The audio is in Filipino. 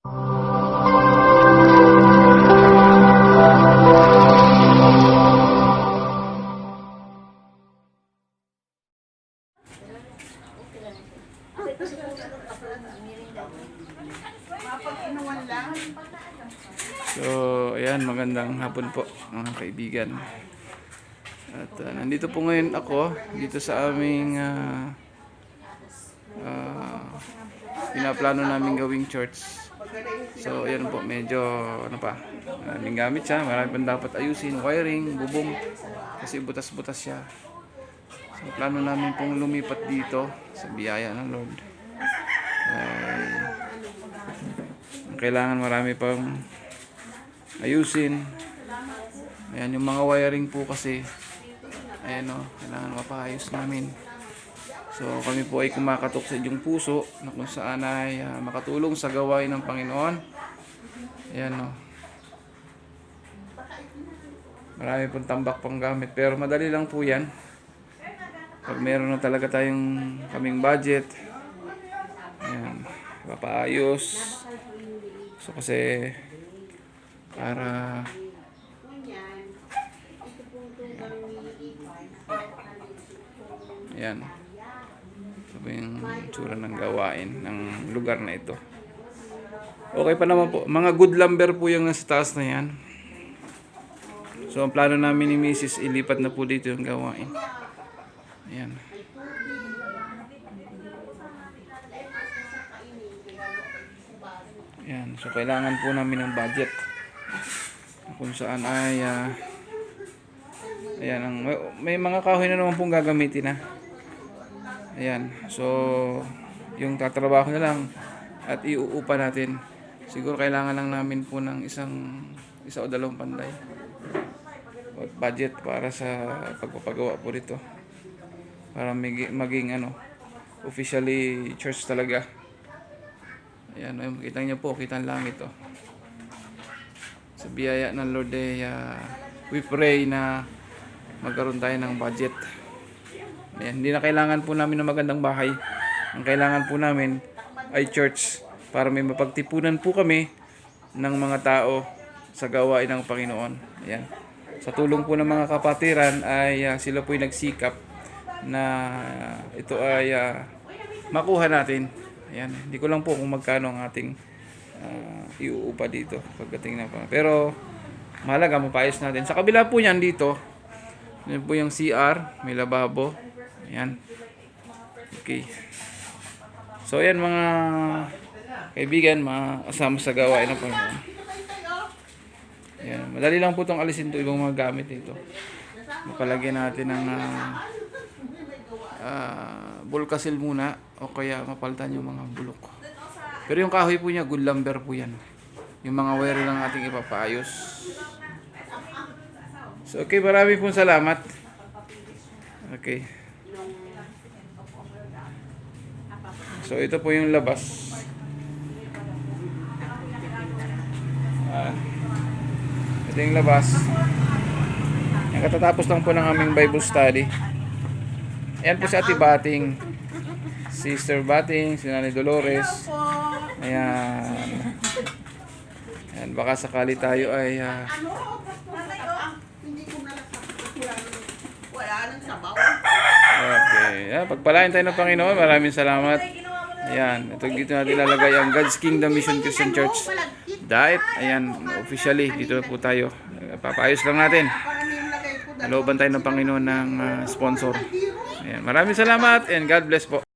So, ayan, magandang hapon po mga kaibigan. At nandito po ngayon ako dito sa aming pinaplano namin gawing church. So, ayan po, medyo maraming gamit siya, marami pang dapat ayusin, wiring, bubong, kasi butas-butas siya. So, plano namin pong lumipat dito sa biyaya ng Lord. Kailangan marami pang ayusin. Ayan, yung mga wiring po kasi, ayan o, kailangan mapaayos namin. So kami po ay kumakatok sa inyong puso na kung saan ay makatulong sa gawain ng Panginoon. Ayan o, marami pong tambak pang gamit, pero madali lang po yan pag meron na talaga tayong kaming budget. Ayan, papaayos. So kasi para ayan, ito yung tsura ng gawain ng lugar na ito. Okay pa naman po, mga good lumber po yung nasa taas na yan. So ang plano namin ni Mrs. ilipat na po dito yung gawain. Ayan. Ayan, so kailangan po namin ng budget kung saan ay ayan, may mga kahoy na naman pong gagamitin na. Ayan, so yung tatrabaho na lang at iuupa natin. Siguro kailangan lang namin po ng isa o dalawang panday at budget para sa pagpapagawa po rito, para maging officially church talaga. Ayan, makita niyo po, kita ang langit oh. Sa biyaya ng Lord we pray na magkaroon tayo ng budget. Ayan, hindi na kailangan po namin ng magandang bahay. Ang kailangan po namin ay church, para may mapagtipunan po kami ng mga tao sa gawain ng Panginoon. Ayan. Sa tulong po ng mga kapatiran ay sila po ay nagsikap na ito ay makuha natin. Ayan, hindi ko lang po kung magkano ang ating iuupa dito pagdating na pa. Pero mahalaga mapayos natin. Sa kabila po niyan dito, yan po yung CR, may lababo. Ayan. Okay. So ayan mga kaibigan, mga kasama sa gawain ng Panginoon. Ayan, madali lang po itong alisin ito, ibang mga gamit dito. Mapalagyan natin ng bulkasil muna o kaya mapalitan yung mga bulok. Pero yung kahoy po niya, good lumber po yan. Yung mga wire lang ating ipapaayos. So okay, marami pong salamat. Okay. So ito po yung labas. Ito yung labas. Yung katatapos lang po ng aming Bible study. Ayan po si Ate Bating, Sister Bating, si Nanay Dolores. Ayan. Ayan, baka sakali tayo ay okay. Pagpalain tayo ng Panginoon. Maraming salamat. Ayan, ito dito natin ilalagay ang God's Kingdom Mission Christian Church Diet. Ayan, officially dito na po tayo. Papaayos lang natin. Nalooban tayo ng Panginoon ng sponsor. Ayan, maraming salamat and God bless po.